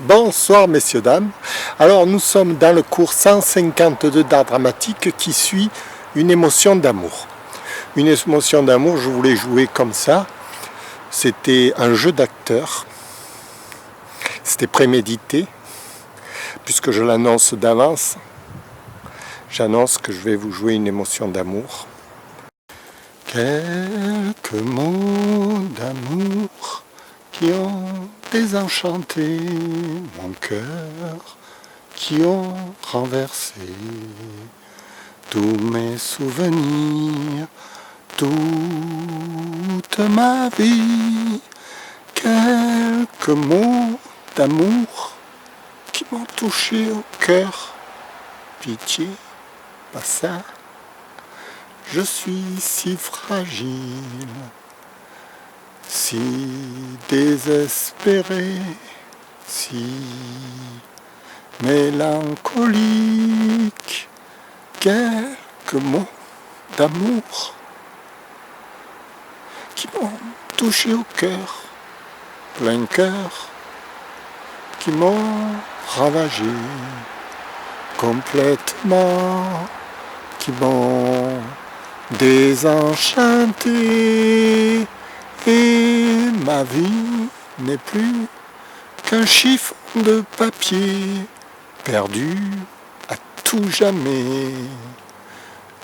Bonsoir messieurs, dames. Alors nous sommes dans le cours 152 d'art dramatique qui suit une émotion d'amour. Une émotion d'amour, je voulais jouer comme ça. C'était un jeu d'acteur. C'était prémédité, puisque je l'annonce d'avance. J'annonce que je vais vous jouer une émotion d'amour. Quelques mots d'amour qui ont désenchanté mon cœur, qui ont renversé tous mes souvenirs, toute ma vie. Quelques mots d'amour qui m'ont touché au cœur. Pitié, pas ça. Je suis si fragile, si désespéré, si mélancolique. Quelques mots d'amour qui m'ont touché au cœur, plein cœur, qui m'ont ravagé complètement, qui m'ont désenchanté, et ma vie n'est plus qu'un chiffon de papier perdu à tout jamais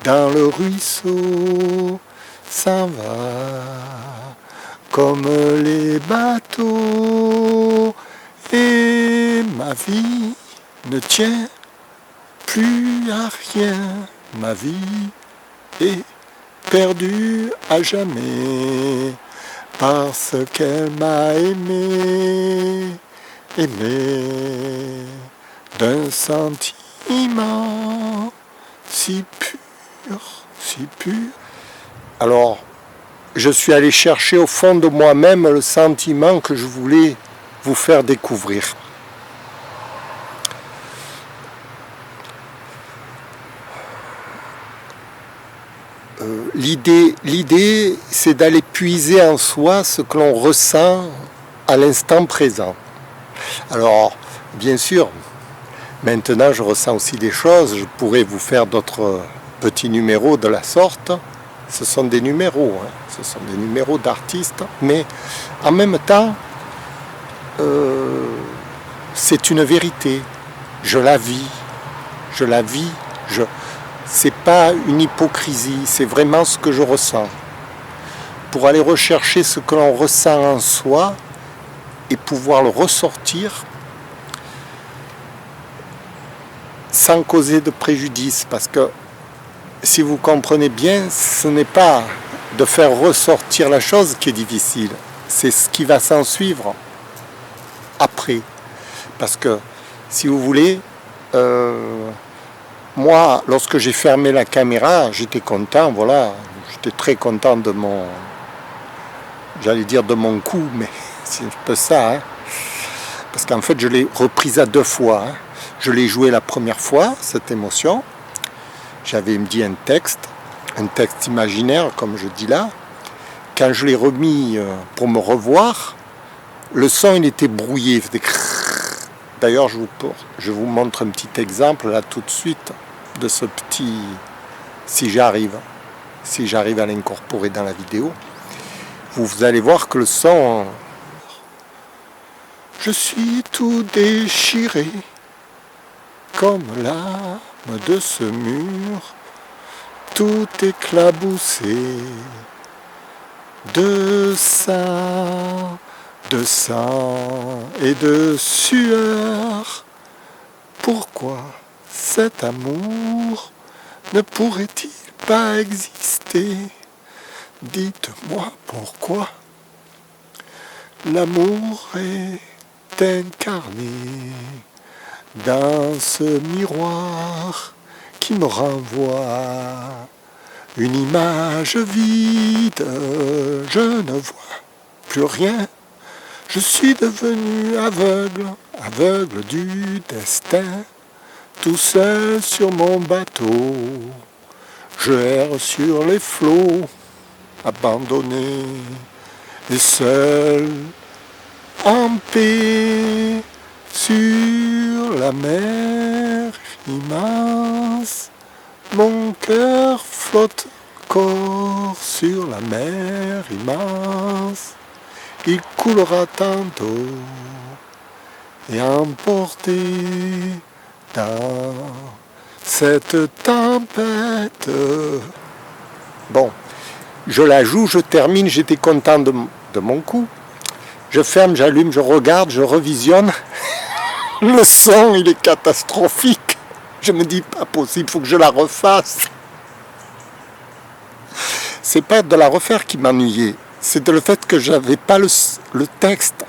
dans le ruisseau. Ça va comme les bateaux, et ma vie ne tient plus à rien. Ma vie est perdue à jamais parce qu'elle m'a aimé d'un sentiment si pur, si pur. Alors, je suis allé chercher au fond de moi-même le sentiment que je voulais vous faire découvrir. L'idée, c'est d'aller puiser en soi ce que l'on ressent à l'instant présent. Alors, bien sûr, maintenant je ressens aussi des choses. Je pourrais vous faire d'autres petits numéros de la sorte. Ce sont des numéros, ce sont des numéros d'artistes, mais en même temps, c'est une vérité. Je la vis. C'est pas une hypocrisie, c'est vraiment ce que je ressens. Pour aller rechercher ce que l'on ressent en soi et pouvoir le ressortir sans causer de préjudice. Parce que si vous comprenez bien, ce n'est pas de faire ressortir la chose qui est difficile, c'est ce qui va s'en suivre après. Parce que si vous voulez, moi, lorsque j'ai fermé la caméra, j'étais content, voilà, j'étais très content de mon, j'allais dire de mon coup, mais c'est un peu ça, parce qu'en fait, je l'ai reprise à 2 fois. Je l'ai joué la première fois, cette émotion. J'avais dit un texte imaginaire, comme je dis là. Quand je l'ai remis pour me revoir, le son, il était brouillé, il faisait crrrr. D'ailleurs, je vous montre un petit exemple là tout de suite de ce petit, si j'arrive à l'incorporer dans la vidéo, vous allez voir que le son, je suis tout déchiré comme l'âme de ce mur, tout éclaboussé de sang et de sueur. Pourquoi cet amour ne pourrait-il pas exister? Dites-moi pourquoi l'amour est incarné dans ce miroir qui me renvoie une image vide. Je ne vois plus rien. Je suis devenu aveugle du destin, tout seul sur mon bateau. Je erre sur les flots, abandonné et seul, en paix sur mer immense, mon cœur flotte corps sur la mer immense, il coulera tantôt et emporté dans cette tempête. Bon, je la joue, je termine, j'étais content de mon coup. Je ferme, j'allume, je regarde, je revisionne. Le son, il est catastrophique. Je me dis, pas possible, il faut que je la refasse. C'est pas de la refaire qui m'ennuyait, c'est le fait que j'avais pas le texte.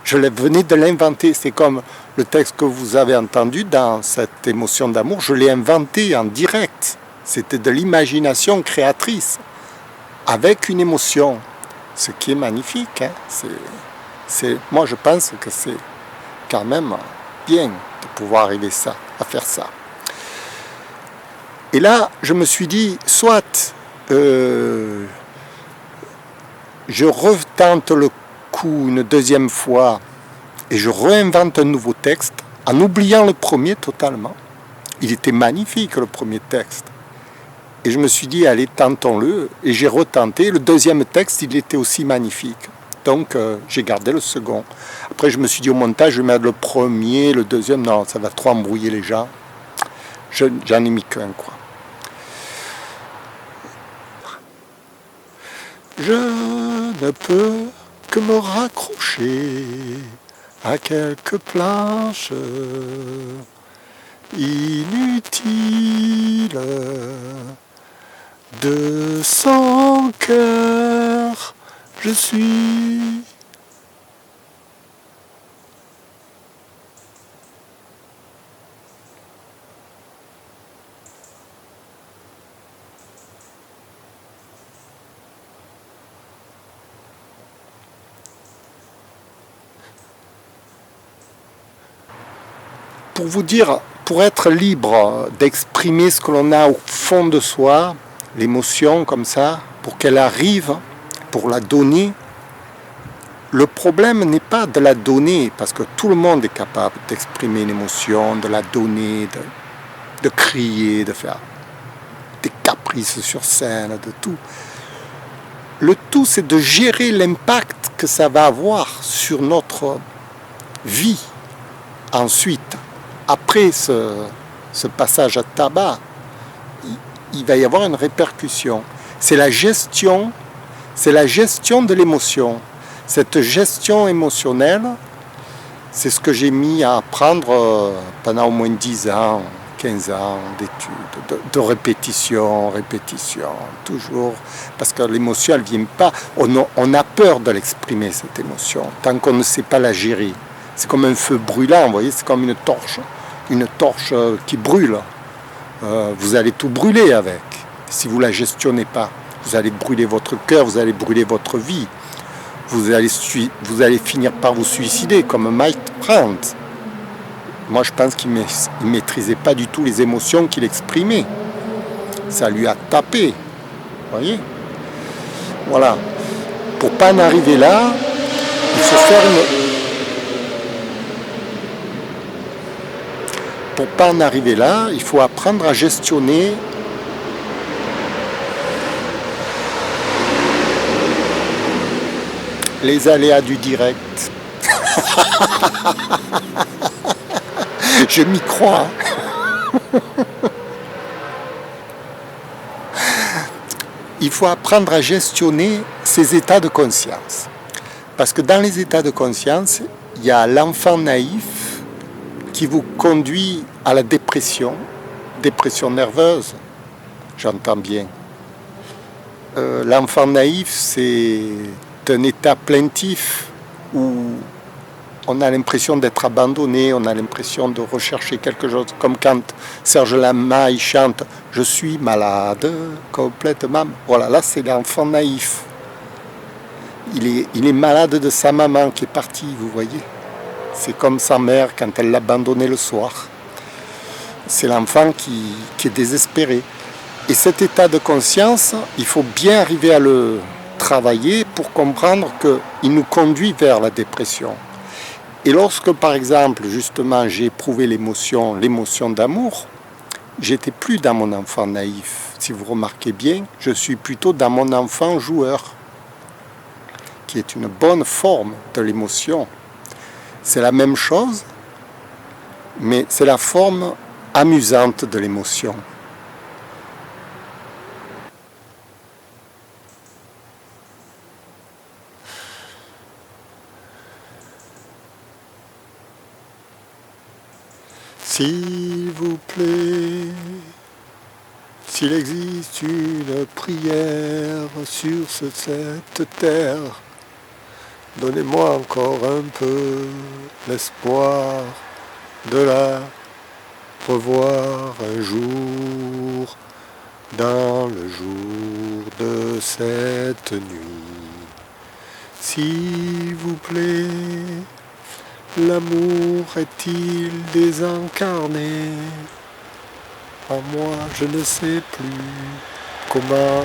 Je venais de l'inventer. C'est comme le texte que vous avez entendu dans cette émotion d'amour, je l'ai inventé en direct. C'était de l'imagination créatrice, avec une émotion, ce qui est magnifique. Hein. Moi, je pense que c'est quand même bien de pouvoir arriver à faire ça. Et là, je me suis dit, soit je retente le coup une deuxième fois et je réinvente un nouveau texte en oubliant le premier totalement. Il était magnifique, le premier texte. Et je me suis dit, allez, tentons-le. Et j'ai retenté. Le deuxième texte, il était aussi magnifique. Donc, j'ai gardé le second. Après, je me suis dit, au montage, je vais mettre le premier, le deuxième. Non, ça va trop embrouiller les gens. J'en ai mis qu'un, quoi. Je ne peux que me raccrocher à quelques planches inutiles de son cœur. Je suis pour vous dire, pour être libre d'exprimer ce que l'on a au fond de soi, l'émotion comme ça, pour qu'elle arrive, pour la donner, le problème n'est pas de la donner, parce que tout le monde est capable d'exprimer une émotion, de la donner, de crier, de faire des caprices sur scène, de tout. Le tout, c'est de gérer l'impact que ça va avoir sur notre vie ensuite. Après ce passage à tabac, il va y avoir une répercussion. C'est la gestion de l'émotion. Cette gestion émotionnelle, c'est ce que j'ai mis à apprendre pendant au moins 10 ans, 15 ans d'études, de répétition, toujours. Parce que l'émotion, elle ne vient pas. On a peur de l'exprimer, cette émotion, tant qu'on ne sait pas la gérer. C'est comme un feu brûlant, vous voyez, c'est comme une torche qui brûle. Vous allez tout brûler avec, si vous ne la gestionnez pas. Vous allez brûler votre cœur, vous allez brûler votre vie. Vous allez finir par vous suicider, comme Mike Brandt. Moi, je pense qu'il ne maîtrisait pas du tout les émotions qu'il exprimait. Ça lui a tapé, vous voyez. Voilà. Pour ne pas en arriver là, il faut faire Pour ne pas en arriver là, il faut apprendre à gestionner les aléas du direct. Je m'y crois. Il faut apprendre à gestionner ces états de conscience. Parce que dans les états de conscience, il y a l'enfant naïf qui vous conduit à la dépression nerveuse, j'entends bien. L'enfant naïf, c'est un état plaintif où on a l'impression d'être abandonné, on a l'impression de rechercher quelque chose, comme quand Serge Lama il chante « Je suis malade, complètement ». Voilà, là c'est l'enfant naïf. Il est malade de sa maman qui est partie, vous voyez. C'est comme sa mère quand elle l'a abandonné le soir. C'est l'enfant qui est désespéré. Et cet état de conscience, il faut bien arriver à le travailler pour comprendre qu'il nous conduit vers la dépression. Et lorsque, par exemple, justement, j'ai éprouvé l'émotion d'amour, j'étais plus dans mon enfant naïf. Si vous remarquez bien, je suis plutôt dans mon enfant joueur, qui est une bonne forme de l'émotion. C'est la même chose, mais c'est la forme amusante de l'émotion. S'il vous plaît, s'il existe une prière sur cette terre, donnez-moi encore un peu l'espoir de la revoir un jour, dans le jour de cette nuit. S'il vous plaît, l'amour est-il désincarné? En moi, je ne sais plus comment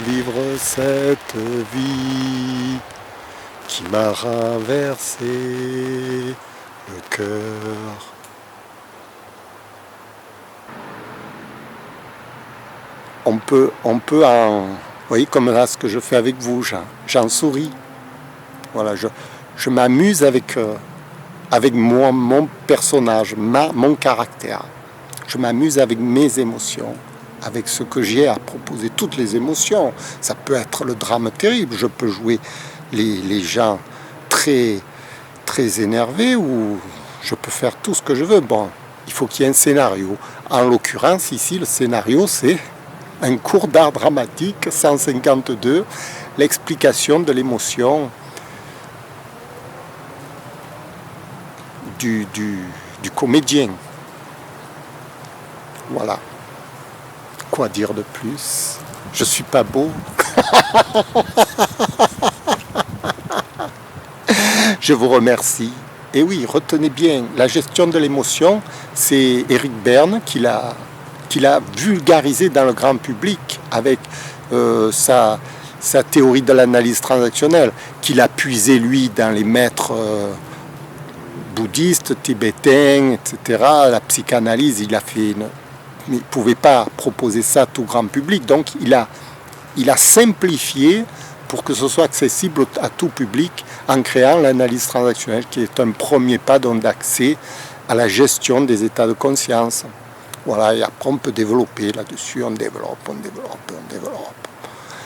vivre cette vie qui m'a renversé le cœur. On peut vous voyez comme là ce que je fais avec vous, j'en souris. Voilà, je m'amuse avec moi, mon personnage, mon caractère. Je m'amuse avec mes émotions, avec ce que j'ai à proposer, toutes les émotions. Ça peut être le drame terrible, je peux jouer les gens très, très énervés ou je peux faire tout ce que je veux. Bon, il faut qu'il y ait un scénario. En l'occurrence, ici, le scénario, c'est un cours d'art dramatique, 152, l'explication de l'émotion du comédien. Voilà. Quoi dire de plus? Je suis pas beau. Je vous remercie. Et oui, retenez bien, la gestion de l'émotion, c'est Eric Berne qui l'a vulgarisé dans le grand public avec sa théorie de l'analyse transactionnelle, qu'il a puisé lui dans les maîtres bouddhistes, tibétains, etc. La psychanalyse, il ne pouvait pas proposer ça à tout grand public, donc il a simplifié pour que ce soit accessible à tout public en créant l'analyse transactionnelle, qui est un premier pas d'accès à la gestion des états de conscience. Voilà, et après on peut développer là-dessus, on développe.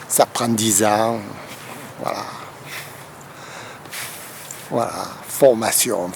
Ça prend 10 ans, voilà. Voilà, formation.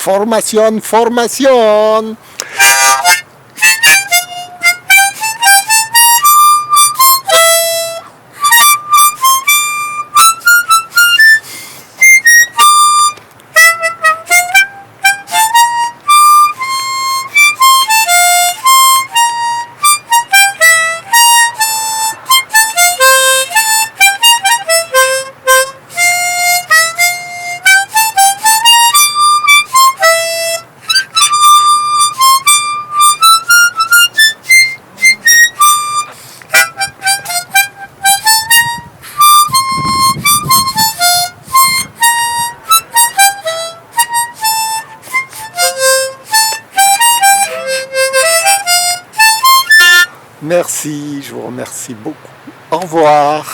Merci, je vous remercie beaucoup. Au revoir.